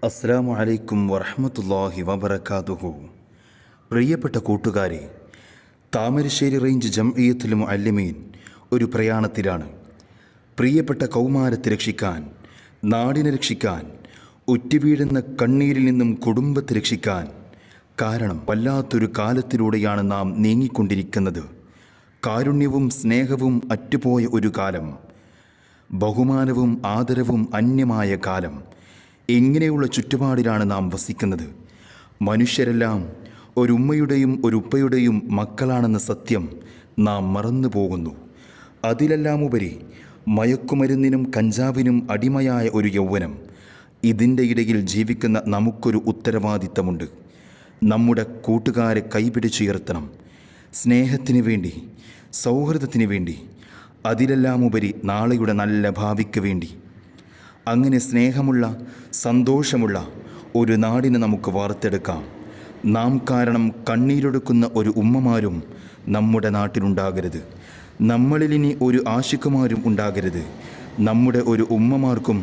അസ്സലാമു അലൈക്കും വറഹ്മത്തുള്ളാഹി വബറകാതുഹു. പ്രിയപ്പെട്ട കൂട്ടുകാരെ, താമരശ്ശേരി റേഞ്ച് ജംഇയ്യത്തുൽ മുഅല്ലിമീൻ ഒരു പ്രയാണത്തിലാണ്. പ്രിയപ്പെട്ട കൗമാരത്തെ രക്ഷിക്കാൻ, നാടിനെ രക്ഷിക്കാൻ, ഉറ്റുവീഴുന്ന കണ്ണീരിൽ നിന്നും കുടുംബത്തെ രക്ഷിക്കാൻ. കാരണം വല്ലാത്തൊരു കാലത്തിലൂടെയാണ് നാം നീങ്ങിക്കൊണ്ടിരിക്കുന്നത്. കാരുണ്യവും സ്നേഹവും അറ്റുപോയ ഒരു കാലം, ബഹുമാനവും ആദരവും അന്യമായ കാലം. ഇങ്ങനെയുള്ള ചുറ്റുപാടിലാണ് നാം വസിക്കുന്നത്. മനുഷ്യരെല്ലാം ഒരു ഉമ്മയുടെയും ഒരു ഉപ്പയുടെയും മക്കളാണെന്ന സത്യം നാം മറന്നു പോകുന്നു. അതിലെല്ലാം ഉപരി മയക്കുമരുന്നിനും കഞ്ചാവിനും അടിമയായ ഒരു യൗവനം. ഇതിൻ്റെ ഇടയിൽ ജീവിക്കുന്ന നമുക്കൊരു ഉത്തരവാദിത്തമുണ്ട്. നമ്മുടെ കൂട്ടുകാരെ കൈപിടിച്ചുയർത്തണം, സ്നേഹത്തിന് വേണ്ടി, സൗഹൃദത്തിന് വേണ്ടി, അതിലെല്ലാം ഉപരി നാളെയുടെ നല്ല ഭാവിക്ക് വേണ്ടി. അങ്ങനെ സ്നേഹമുള്ള, സന്തോഷമുള്ള ഒരു നാടിനെ നമുക്ക് വാർത്തെടുക്കാം. നാം കാരണം കണ്ണീരൊടുക്കുന്ന ഒരു ഉമ്മമാരും നമ്മുടെ നാട്ടിലുണ്ടാകരുത്. നമ്മളിലിനി ഒരു ആശിക്കുമാരും ഉണ്ടാകരുത്. നമ്മുടെ ഒരു ഉമ്മമാർക്കും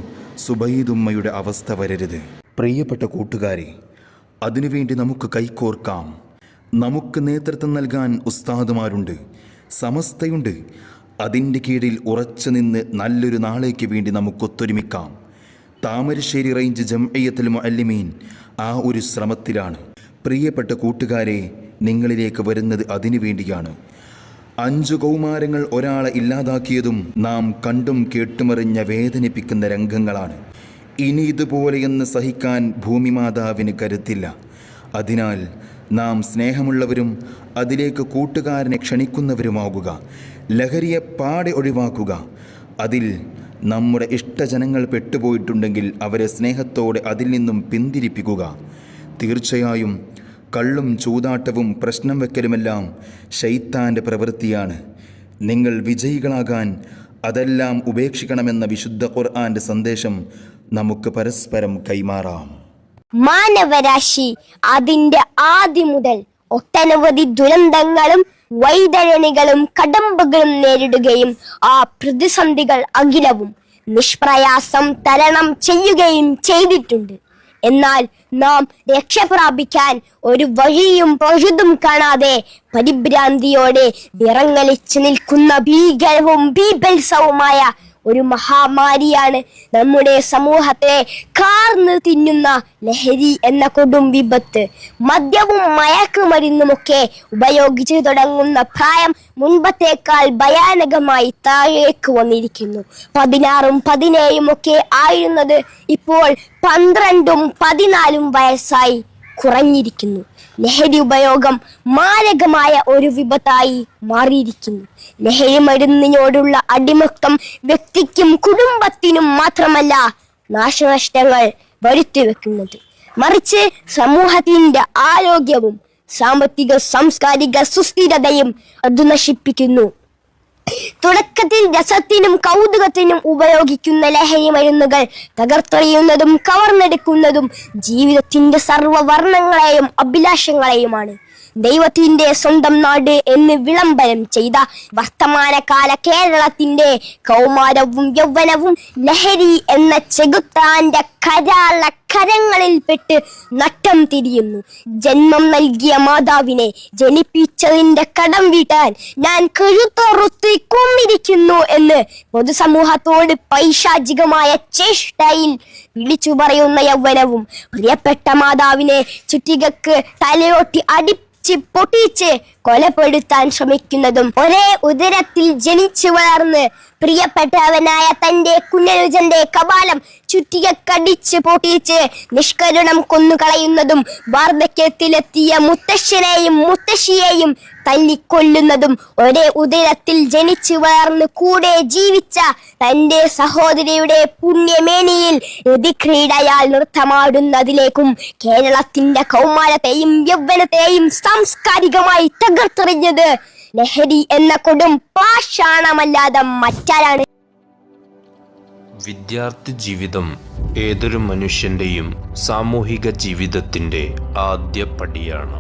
സുബൈദുമ്മയുടെ അവസ്ഥ വരരുത്. പ്രിയപ്പെട്ട കൂട്ടുകാരെ, അതിനുവേണ്ടി നമുക്ക് കൈകോർക്കാം. നമുക്ക് നേതൃത്വം നൽകാൻ ഉസ്താദുമാരുണ്ട്, സമസ്തയുണ്ട്. അതിൻ്റെ കീഴിൽ ഉറച്ചു നിന്ന് നല്ലൊരു നാളേക്ക് വേണ്ടി നമുക്കൊത്തൊരുമിക്കാം. താമരശ്ശേരി റേഞ്ച് ജംഇയ്യത്തുൽ മുഅല്ലിമീൻ ആ ഒരു ശ്രമത്തിലാണ്. പ്രിയപ്പെട്ട കൂട്ടുകാരെ, നിങ്ങളിലേക്ക് വരുന്നത് അതിനു വേണ്ടിയാണ്. 5 കൗമാരങ്ങൾ ഒരാളെ ഇല്ലാതാക്കിയതും നാം കണ്ടും കേട്ടുമറിഞ്ഞ വേദനിപ്പിക്കുന്ന രംഗങ്ങളാണ്. ഇനി ഇതുപോലെയെന്ന് സഹിക്കാൻ ഭൂമിമാതാവിന് കരുത്തില്ല. അതിനാൽ നാം സ്നേഹമുള്ളവരും അതിലേക്ക് കൂട്ടുകാരനെ ക്ഷണിക്കുന്നവരുമാകുക. ലഹരിയെ പാടെ ഒഴിവാക്കുക. അതിൽ നമ്മുടെ ഇഷ്ടജനങ്ങൾ പെട്ടുപോയിട്ടുണ്ടെങ്കിൽ അവരെ സ്നേഹത്തോടെ അതിൽ നിന്നും പിന്തിരിപ്പിക്കുക. തീർച്ചയായും കള്ളും ചൂതാട്ടവും പ്രശ്നം വെക്കലുമെല്ലാം ശൈത്താൻ്റെ പ്രവൃത്തിയാണ്. നിങ്ങൾ വിജയികളാകാൻ അതെല്ലാം ഉപേക്ഷിക്കണമെന്ന വിശുദ്ധ ഖുർആന്റെ സന്ദേശം നമുക്ക് പരസ്പരം കൈമാറാം. മാനവരാശി അതിന്റെ ആദ്യം മുതൽ ഒട്ടനവധി ദുരന്തങ്ങളും വൈതരണികളും കടമ്പകളും നേരിടുകയും ആ പ്രതിസന്ധികൾ അഖിലവും നിഷ്പ്രയാസം തരണം ചെയ്യുകയും ചെയ്തിട്ടുണ്ട്. എന്നാൽ നാം രക്ഷപ്രാപിക്കാൻ ഒരു വഴിയും പഴുതും കാണാതെ പരിഭ്രാന്തിയോടെ വിറങ്ങലിച്ചു നിൽക്കുന്ന ഭീകരവും ബീഭത്സവുമായ ഒരു മഹാമാരിയാണ് നമ്മുടെ സമൂഹത്തെ കാർന്ന് തിന്നുന്ന ലഹരി എന്ന കൊടും വിപത്ത്. മദ്യവും മയക്കുമരുന്നുമൊക്കെ ഉപയോഗിച്ചു തുടങ്ങുന്ന പ്രായം മുൻപത്തേക്കാൾ ഭയാനകമായി താഴേക്ക് വന്നിരിക്കുന്നു. 16ഉം 17ഉം ഒക്കെ ആയിരുന്നത് ഇപ്പോൾ 12ഉം 14ഉം വയസ്സായി കുറഞ്ഞിരിക്കുന്നു. ലഹരി ഉപയോഗം മാരകമായ ഒരു വിപത്തായി മാറിയിരിക്കുന്നു. ലഹരി മരുന്നിനോടുള്ള അടിമത്തം വ്യക്തിക്കും കുടുംബത്തിനും മാത്രമല്ല നാശനഷ്ടങ്ങൾ വരുത്തിവെക്കുന്നത്, മറിച്ച് സമൂഹത്തിന്റെ ആരോഗ്യവും സാമ്പത്തിക സാംസ്കാരിക സുസ്ഥിരതയും അത് നശിപ്പിക്കുന്നു. തുടക്കത്തിൽ രസത്തിനും കൗതുകത്തിനും ഉപയോഗിക്കുന്ന ലഹരി മരുന്നുകൾ തകർത്തെറിയുന്നതും കവർന്നെടുക്കുന്നതും ജീവിതത്തിന്റെ സർവ്വവർണ്ണങ്ങളെയും അഭിലാഷങ്ങളെയുമാണ്. ദൈവത്തിന്റെ സ്വന്തം നാട് എന്ന് വിളംബരം ചെയ്ത വർത്തമാനകാല കേരളത്തിന്റെ കൗമാരവും യൗവനവും ലഹരി എന്ന ചെകുത്താന്റെ കരാള കരങ്ങളിൽപ്പെട്ട് നട്ടം തിരിയുന്നു. ജന്മം നൽകിയ മാതാവിനെ ജനിപ്പിച്ചതിന്റെ കടം വീട്ടാൻ ഞാൻ കഴുത്തോറുത്തി കുമ്മിരിക്കുന്നു എന്ന് പൊതുസമൂഹത്തോട് പൈശാചികമായ ചേഷ്ടയിൽ വിളിച്ചു പറയുന്ന യൗവനവും പ്രിയപ്പെട്ട മാതാവിനെ ചുറ്റികക്ക് തലയോട്ടി പൊട്ടിച്ച് കൊലപ്പെടുത്താൻ ശ്രമിക്കുന്നതും ഒരേ ഉദരത്തിൽ ജനിച്ചു വളർന്ന് പ്രിയപ്പെട്ടവനായ തന്റെ കുഞ്ഞനുജന്റെ കപാലം ചുറ്റിക കടിച്ച് പൊട്ടിച്ച് നിഷ്കരുണം കൊന്നുകളയുന്നതും വാർദ്ധക്യത്തിലെത്തിയ മുത്തശ്ശനെയും മുത്തശ്ശിയെയും തല്ലിക്കൊല്ലുന്നതും ഒരേ ഉദരത്തിൽ ജനിച്ചു വളർന്ന് കൂടെ ജീവിച്ച തന്റെ സഹോദരിയുടെ പുണ്യമേനിയിൽ രതിക്രീഡയാൽ നൃത്തമാടുന്നതിലേക്കും കേരളത്തിന്റെ കൗമാരത്തെയും യൗവനത്തെയും സാംസ്കാരികമായി തകർത്തെറിഞ്ഞത് ലഹരി എന്ന കൊടും പാഷാണമല്ലാതെ മറ്റാരാണ്? വിദ്യാർത്ഥി ജീവിതം ഏതൊരു മനുഷ്യന്റെയും സാമൂഹിക ജീവിതത്തിന്റെ ആദ്യ പടിയാണ്.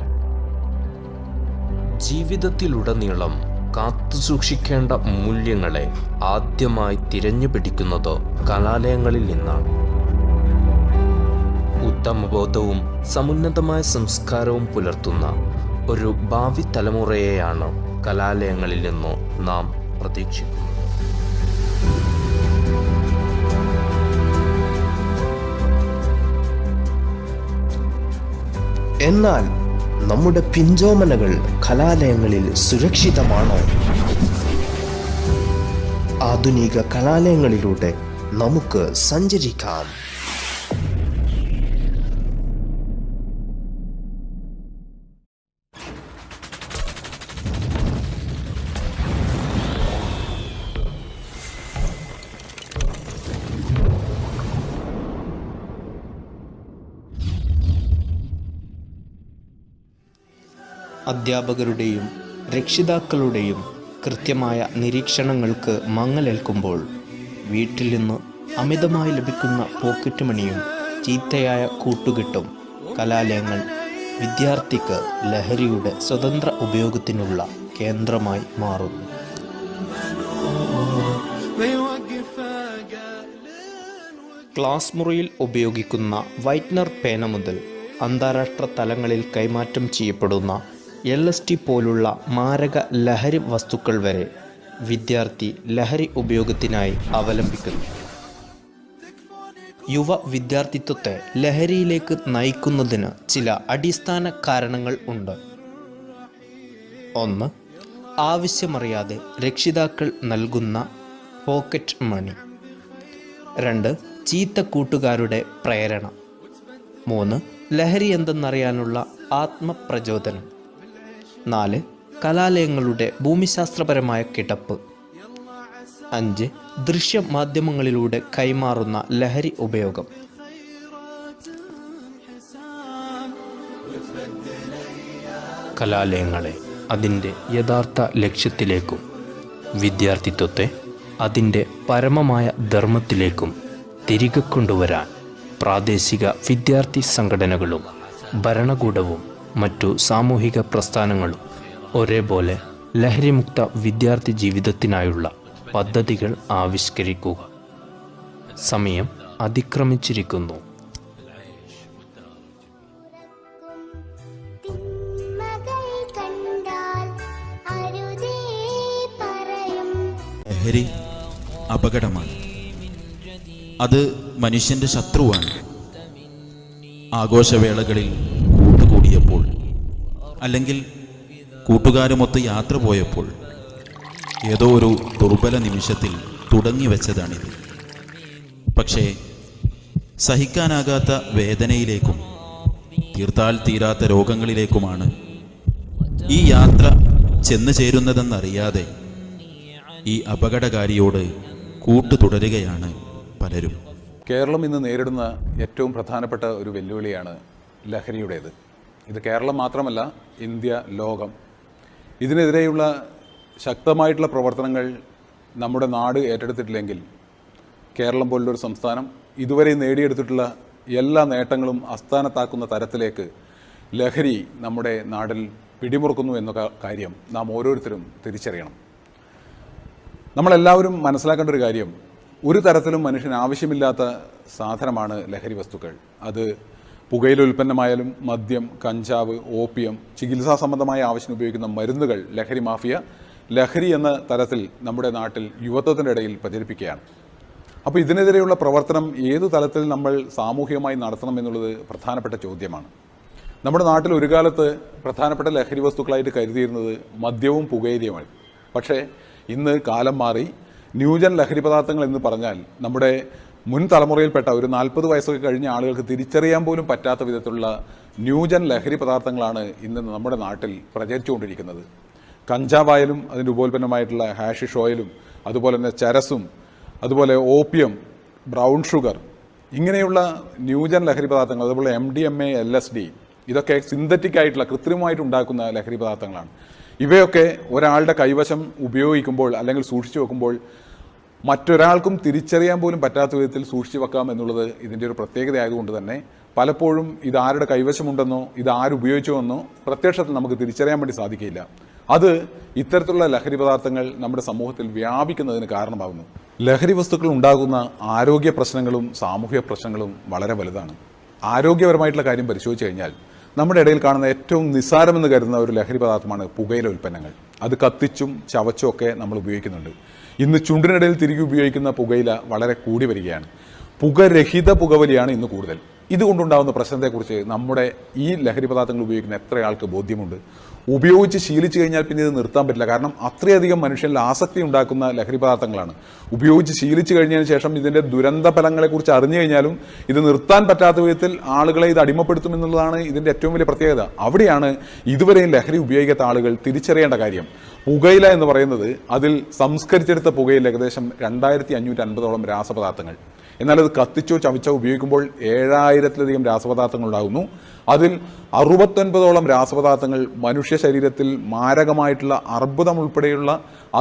ജീവിതത്തിലുടനീളം കാത്തുസൂക്ഷിക്കേണ്ട മൂല്യങ്ങളെ ആദ്യമായി തിരഞ്ഞുപിടിക്കുന്നത് കലാലയങ്ങളിൽ നിന്നാണ്. ഉത്തമബോധവും സമുന്നതമായ സംസ്കാരവും പുലർത്തുന്ന ഒരു ഭാവി തലമുറയെയാണ് കലാലയങ്ങളിൽ നിന്ന് നാം പ്രതീക്ഷിക്കുന്നത്. എന്നാൽ നമ്മുടെ പിഞ്ചോമനകൾ കലാലയങ്ങളിൽ സുരക്ഷിതമാണോ? ആധുനിക കലാലയങ്ങളിലൂടെ നമുക്ക് സഞ്ചരിക്കാം. അധ്യാപകരുടെയും രക്ഷിതാക്കളുടെയും കൃത്യമായ നിരീക്ഷണങ്ങൾക്ക് മങ്ങലേൽക്കുമ്പോൾ വീട്ടിൽ നിന്ന് അമിതമായി ലഭിക്കുന്ന പോക്കറ്റ് മണിയും ചീത്തയായ കൂട്ടുകെട്ടും കലാലയങ്ങൾ വിദ്യാർത്ഥിക്ക് ലഹരിയുടെ സ്വതന്ത്ര ഉപയോഗത്തിനുള്ള കേന്ദ്രമായി മാറുന്നു. ക്ലാസ് മുറിയിൽ ഉപയോഗിക്കുന്ന വൈറ്റ്നർ പേന മുതൽ അന്താരാഷ്ട്ര തലങ്ങളിൽ കൈമാറ്റം ചെയ്യപ്പെടുന്ന LSD പോലുള്ള മാരക ലഹരി വസ്തുക്കൾ വരെ വിദ്യാർത്ഥി ലഹരി ഉപയോഗത്തിനായി അവലംബിക്കുന്നു. യുവ വിദ്യാർത്ഥിത്വത്തെ ലഹരിയിലേക്ക് നയിക്കുന്നതിന് ചില അടിസ്ഥാന കാരണങ്ങൾ ഉണ്ട്. 1. ആവശ്യമറിയാതെ രക്ഷിതാക്കൾ നൽകുന്ന പോക്കറ്റ് മണി. 2. ചീത്ത കൂട്ടുകാരുടെ പ്രേരണ. 3. ലഹരി എന്തെന്നറിയാനുള്ള ആത്മപ്രചോദനം. 4. കലാലയങ്ങളുടെ ഭൂമിശാസ്ത്രപരമായ കിടപ്പ്. 5. ദൃശ്യമാധ്യമങ്ങളിലൂടെ കൈമാറുന്ന ലഹരി ഉപയോഗം. കലാലയങ്ങളെ അതിൻ്റെ യഥാർത്ഥ ലക്ഷ്യത്തിലേക്കും വിദ്യാർത്ഥിത്വത്തെ അതിൻ്റെ പരമമായ ധർമ്മത്തിലേക്കും തിരികെ കൊണ്ടുവരാൻ പ്രാദേശിക വിദ്യാർത്ഥി സംഘടനകളും ഭരണകൂടവും മറ്റു സാമൂഹിക പ്രസ്ഥാനങ്ങളും ഒരേപോലെ ലഹരിമുക്ത വിദ്യാർത്ഥി ജീവിതത്തിനായുള്ള പദ്ധതികൾ ആവിഷ്കരിക്കുക. സമയം അതിക്രമിച്ചിരിക്കുന്നു. ലഹരി അപകടമാണ്. അത് മനുഷ്യൻ്റെ ശത്രുവാണ്. ആഘോഷവേളകളിൽ കൂട്ടുകൂടിയപ്പോൾ അല്ലെങ്കിൽ കൂട്ടുകാരുമൊത്ത് യാത്ര പോയപ്പോൾ ഏതോ ഒരു ദുർബല നിമിഷത്തിൽ തുടങ്ങി വെച്ചതാണിത്. പക്ഷേ സഹിക്കാനാകാത്ത വേദനയിലേക്കും തീർത്താൽ തീരാത്ത രോഗങ്ങളിലേക്കുമാണ് ഈ യാത്ര ചെന്നു ചേരുന്നതെന്നറിയാതെ ഈ അപകടകാരിയോട് കൂട്ടു തുടരുകയാണ് പലരും. കേരളം ഇന്ന് നേരിടുന്ന ഏറ്റവും പ്രധാനപ്പെട്ട ഒരു വെല്ലുവിളിയാണ് ലഹരിയുടേത്. ഇത് കേരളം മാത്രമല്ല, ഇന്ത്യ, ലോകം. ഇതിനെതിരെയുള്ള ശക്തമായിട്ടുള്ള പ്രവർത്തനങ്ങൾ നമ്മുടെ നാട് ഏറ്റെടുത്തിട്ടില്ലെങ്കിൽ കേരളം പോലുള്ളൊരു സംസ്ഥാനം ഇതുവരെ നേടിയെടുത്തിട്ടുള്ള എല്ലാ നേട്ടങ്ങളും അസ്ഥാനത്താക്കുന്ന തരത്തിലേക്ക് ലഹരി നമ്മുടെ നാട്ടിൽ പിടിമുറുക്കുന്നു എന്ന കാര്യം നാം ഓരോരുത്തരും തിരിച്ചറിയണം. നമ്മളെല്ലാവരും മനസ്സിലാക്കേണ്ട ഒരു കാര്യം, ഒരു തരത്തിലും മനുഷ്യന് ആവശ്യമില്ലാത്ത സാധനമാണ് ലഹരി വസ്തുക്കൾ. അത് പുകയില ഉൽപ്പന്നമായാലും മദ്യം, കഞ്ചാവ്, ഓപ്പിയം, ചികിത്സാ സംബന്ധമായ ആവശ്യത്തിന് ഉപയോഗിക്കുന്ന മരുന്നുകൾ, ലഹരി മാഫിയ ലഹരി എന്ന തരത്തിൽ നമ്മുടെ നാട്ടിൽ യുവത്വത്തിൻ്റെ ഇടയിൽ പ്രചരിപ്പിക്കുകയാണ്. അപ്പോൾ ഇതിനെതിരെയുള്ള പ്രവർത്തനം ഏതു തലത്തിൽ നമ്മൾ സാമൂഹികമായി നടത്തണം എന്നുള്ളത് പ്രധാനപ്പെട്ട ചോദ്യമാണ്. നമ്മുടെ നാട്ടിൽ ഒരു കാലത്ത് പ്രധാനപ്പെട്ട ലഹരി വസ്തുക്കളായിട്ട് കരുതിയിരുന്നത് മദ്യവും പുകയിലയുമാണ്. പക്ഷേ ഇന്ന് കാലം മാറി. ന്യൂജൻ ലഹരി പദാർത്ഥങ്ങൾ എന്ന് പറഞ്ഞാൽ നമ്മുടെ മുൻ തലമുറയിൽപ്പെട്ട ഒരു 40 വയസ്സൊക്കെ കഴിഞ്ഞ ആളുകൾക്ക് തിരിച്ചറിയാൻ പോലും പറ്റാത്ത വിധത്തിലുള്ള ന്യൂജൻ ലഹരി പദാർത്ഥങ്ങളാണ് ഇന്ന് നമ്മുടെ നാട്ടിൽ പ്രചരിച്ചുകൊണ്ടിരിക്കുന്നത്. കഞ്ചാവായാലും അതിൻ്റെ ഉപോൽപ്പന്നമായിട്ടുള്ള ഹാഷിഷ് ഓയിലും അതുപോലെ തന്നെ ചരസും അതുപോലെ ഓപ്പിയം, ബ്രൗൺ ഷുഗർ, ഇങ്ങനെയുള്ള ന്യൂജൻ ലഹരി പദാർത്ഥങ്ങൾ, അതുപോലെ MDMA, LSD, ഇതൊക്കെ സിന്തറ്റിക് ആയിട്ടുള്ള കൃത്രിമമായിട്ട് ഉണ്ടാക്കുന്ന ലഹരി പദാർത്ഥങ്ങളാണ്. ഇവയൊക്കെ ഒരാളുടെ കൈവശം ഉപയോഗിക്കുമ്പോൾ അല്ലെങ്കിൽ സൂക്ഷിച്ചു വെക്കുമ്പോൾ മറ്റൊരാൾക്കും തിരിച്ചറിയാൻ പോലും പറ്റാത്ത വിധത്തിൽ സൂക്ഷിച്ചു വെക്കാം എന്നുള്ളത് ഇതിൻ്റെ ഒരു പ്രത്യേകത ആയതുകൊണ്ട് തന്നെ പലപ്പോഴും ഇതാരുടെ കൈവശമുണ്ടെന്നോ ഇതാരുപയോഗിച്ചോ എന്നോ പ്രത്യക്ഷത്തിൽ നമുക്ക് തിരിച്ചറിയാൻ വേണ്ടി സാധിക്കില്ല. അത് ഇത്തരത്തിലുള്ള ലഹരി പദാർത്ഥങ്ങൾ നമ്മുടെ സമൂഹത്തിൽ വ്യാപിക്കുന്നതിന് കാരണമാകുന്നു. ലഹരി വസ്തുക്കൾ ഉണ്ടാകുന്ന ആരോഗ്യ പ്രശ്നങ്ങളും സാമൂഹിക പ്രശ്നങ്ങളും വളരെ വലുതാണ്. ആരോഗ്യപരമായിട്ടുള്ള കാര്യം പരിശോധിച്ച് കഴിഞ്ഞാൽ നമ്മുടെ ഇടയിൽ കാണുന്ന ഏറ്റവും നിസ്സാരമെന്ന് കരുതുന്ന ഒരു ലഹരി പദാർത്ഥമാണ് പുകയില ഉൽപ്പന്നങ്ങൾ. അത് കത്തിച്ചും ചവച്ചും ഒക്കെ നമ്മൾ ഉപയോഗിക്കുന്നുണ്ട്. ഇന്ന് ചുണ്ടിനിടയിൽ തിരികെ ഉപയോഗിക്കുന്ന പുകയില വളരെ കൂടി വരികയാണ്. പുകരഹിത പുകവലിയാണ് ഇന്ന് കൂടുതൽ. ഇതുകൊണ്ടുണ്ടാകുന്ന പ്രശ്നത്തെക്കുറിച്ച് നമ്മുടെ ഈ ലഹരി പദാർത്ഥങ്ങൾ ഉപയോഗിക്കുന്ന എത്ര ആൾക്ക് ബോധ്യമുണ്ട്? ഉപയോഗിച്ച് ശീലിച്ചു കഴിഞ്ഞാൽ പിന്നെ ഇത് നിർത്താൻ പറ്റില്ല. കാരണം അത്രയധികം മനുഷ്യനിൽ ആസക്തി ഉണ്ടാക്കുന്ന ലഹരി പദാർത്ഥങ്ങളാണ്. ഉപയോഗിച്ച് ശീലിച്ചു കഴിഞ്ഞതിന് ശേഷം ഇതിൻ്റെ ദുരന്ത ഫലങ്ങളെക്കുറിച്ച് അറിഞ്ഞു കഴിഞ്ഞാലും ഇത് നിർത്താൻ പറ്റാത്ത വിധത്തിൽ ആളുകളെ ഇത് അടിമപ്പെടുത്തുമെന്നുള്ളതാണ് ഇതിൻ്റെ ഏറ്റവും വലിയ പ്രത്യേകത. അവിടെയാണ് ഇതുവരെയും ലഹരി ഉപയോഗിക്കാത്ത ആളുകൾ തിരിച്ചറിയേണ്ട കാര്യം. പുകയില എന്ന് പറയുന്നത് അതിൽ സംസ്കരിച്ചെടുത്ത പുകയിൽ ഏകദേശം 2550 രാസപദാർത്ഥങ്ങൾ. എന്നാൽ അത് കത്തിച്ചോ ചവച്ചോ ഉപയോഗിക്കുമ്പോൾ 7000-ലധികം രാസപദാർത്ഥങ്ങൾ ഉണ്ടാകുന്നു. അതിൽ 69 രാസപദാർത്ഥങ്ങൾ മനുഷ്യ ശരീരത്തിൽ മാരകമായിട്ടുള്ള അർബുദം ഉൾപ്പെടെയുള്ള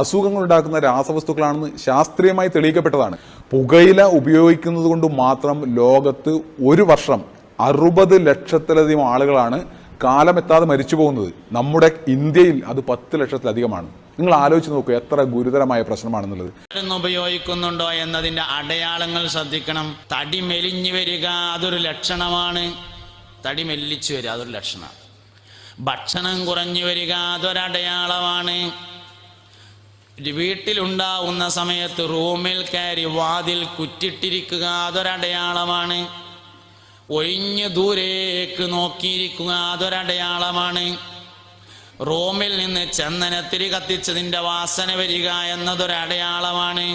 അസുഖങ്ങൾ ഉണ്ടാക്കുന്ന രാസവസ്തുക്കളാണെന്ന് ശാസ്ത്രീയമായി തെളിയിക്കപ്പെട്ടതാണ്. പുകയില ഉപയോഗിക്കുന്നത് കൊണ്ട് മാത്രം ലോകത്ത് ഒരു വർഷം 60 ലക്ഷത്തിലധികം ആളുകളാണ് കാലമെത്താതെ മരിച്ചു പോകുന്നത്. നമ്മുടെ ഇന്ത്യയിൽ അത് 10 ലക്ഷത്തിലധികമാണ്. നിങ്ങൾ ആലോചിച്ച് നോക്കൂ എത്ര ഗുരുതരമായ പ്രശ്നമാണെന്നുള്ളത്. ഉപയോഗിക്കുന്നുണ്ടോ എന്നതിൻ്റെ അടയാളങ്ങൾ ശ്രദ്ധിക്കണം. തടി മെലിഞ്ഞു വരിക അതൊരു ലക്ഷണമാണ്. തടി മെല്ലിച്ചു വരിക അതൊരു ലക്ഷണമാണ്. ഭക്ഷണം കുറഞ്ഞു വരിക അതൊരടയാളമാണ്. വീട്ടിലുണ്ടാവുന്ന സമയത്ത് റൂമിൽ കയറി വാതിൽ കുറ്റിട്ടിരിക്കുക അതൊരടയാളമാണ്. ഒഴിഞ്ഞു ദൂരേക്ക് നോക്കിയിരിക്കുക അതൊരടയാളമാണ്. റൂമിൽ നിന്ന് ചന്ദനത്തിരി കത്തിച്ചതിൻ്റെ വാസന വരിക എന്നതൊരടയാളമാണ്.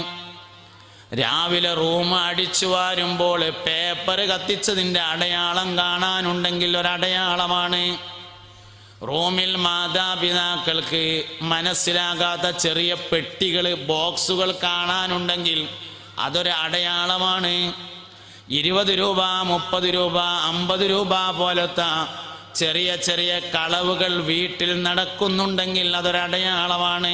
രാവിലെ റൂം അടിച്ചു വാരുമ്പോൾ പേപ്പർ കത്തിച്ചതിൻ്റെ അടയാളം കാണാനുണ്ടെങ്കിൽ ഒരടയാളമാണ്. റൂമിൽ മാതാപിതാക്കൾക്ക് മനസ്സിലാകാത്ത ചെറിയ പെട്ടികൾ, ബോക്സുകൾ കാണാനുണ്ടെങ്കിൽ അതൊരു അടയാളമാണ്. 20 രൂപ, 30 രൂപ, 50 രൂപ പോലത്തെ ചെറിയ ചെറിയ കളവുകൾ വീട്ടിൽ നടക്കുന്നുണ്ടെങ്കിൽ അതൊരടയാളമാണ്.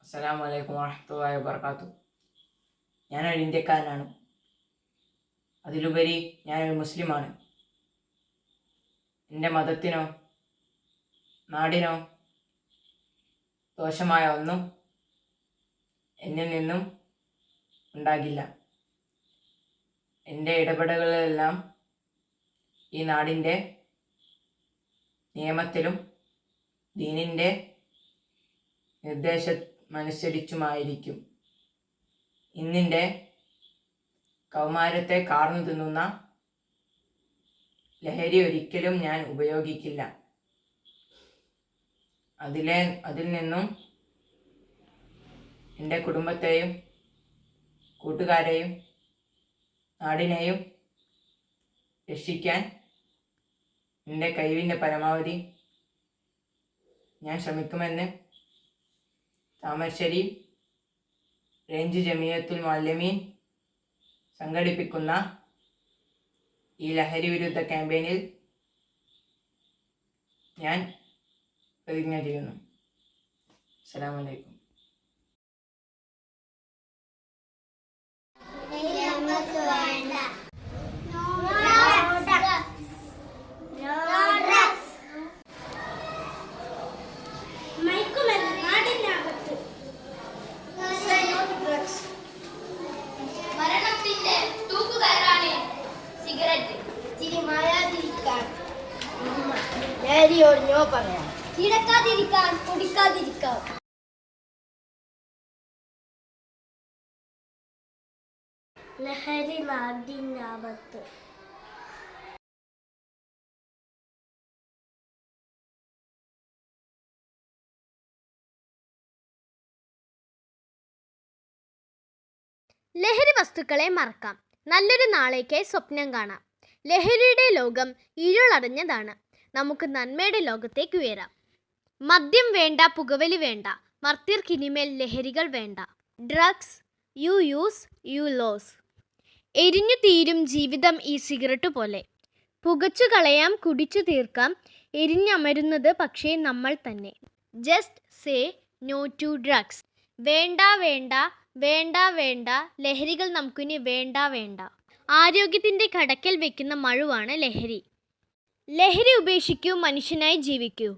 അസ്സലാമു അലൈക്കും വറഹ്മത്തുള്ളാഹി വബറകാതുഹു. ഞാനൊരു ഇന്ത്യക്കാരനാണ്. അതിലുപരി ഞാനൊരു മുസ്ലിമാണ്. എൻ്റെ മതത്തിനോ നാടിനോ ദോഷമായ ഒന്നും എന്നിൽ നിന്നും ഉണ്ടാകില്ല. എൻ്റെ ഇടപെടലുകളെല്ലാം ഈ നാടിൻ്റെ നിയമത്തിലും ദീനിൻ്റെ നിർദ്ദേശമനുസരിച്ചുമായിരിക്കും. ഇന്നിൻ്റെ കൗമാരത്തെ കാർന്നു തിന്നുന്ന ലഹരി ഒരിക്കലും ഞാൻ ഉപയോഗിക്കില്ല. അതിൽ നിന്നും എൻ്റെ കുടുംബത്തെയും കൂട്ടുകാരെയും നാടിനെയും രക്ഷിക്കാൻ എൻ്റെ കഴിവിൻ്റെ പരമാവധി ഞാൻ ശ്രമിക്കുമെന്ന് താമരശ്ശേരി റേഞ്ച് ജമിയത്തുൽ മുഅല്ലിമീൻ സംഘടിപ്പിക്കുന്ന ഈ ലഹരി വിരുദ്ധ ക്യാമ്പയിനിൽ ഞാൻ പ്രതിജ്ഞ ചെയ്യുന്നു. അസ്സലാമു അലൈക്കും. മരണത്തിന്റെ തൂക്കുകയറാണ് സിഗരറ്റ്. ചിരി മായാതിരിക്കാൻ ലഹരിയോട് നോ പറയാം. കിടക്കാതിരിക്കാൻ കുടിക്കാതിരിക്കാം. ലഹരി നാടിനാപത്ത്. ലഹരി വസ്തുക്കളെ മറക്കാം. നല്ലൊരു നാളേക്കായി സ്വപ്നം കാണാം. ലഹരിയുടെ ലോകം ഇരുളടഞ്ഞതാണ്. നമുക്ക് നന്മയുടെ ലോകത്തേക്ക് ഉയരാം. മദ്യം വേണ്ട, പുകവലി വേണ്ട, മർത്യർക്കിനിമേൽ ലഹരികൾ വേണ്ട. Drugs you use you lose. എരിഞ്ഞു തീരും ജീവിതം ഈ സിഗരറ്റ് പോലെ. പുകച്ചു കളയാം, കുടിച്ചു തീർക്കാം. എരിഞ്ഞമരുന്നത് പക്ഷേ നമ്മൾ തന്നെ. Just say no to drugs. വേണ്ട വേണ്ട വേണ്ട വേണ്ട, ലഹരികൾ നമുക്കിനി വേണ്ട വേണ്ട. ആരോഗ്യത്തിൻ്റെ കടക്കൽ വയ്ക്കുന്ന മഴുവാണ് ലഹരി. ലഹരി ഉപേക്ഷിക്കൂ, മനുഷ്യനായി ജീവിക്കൂ.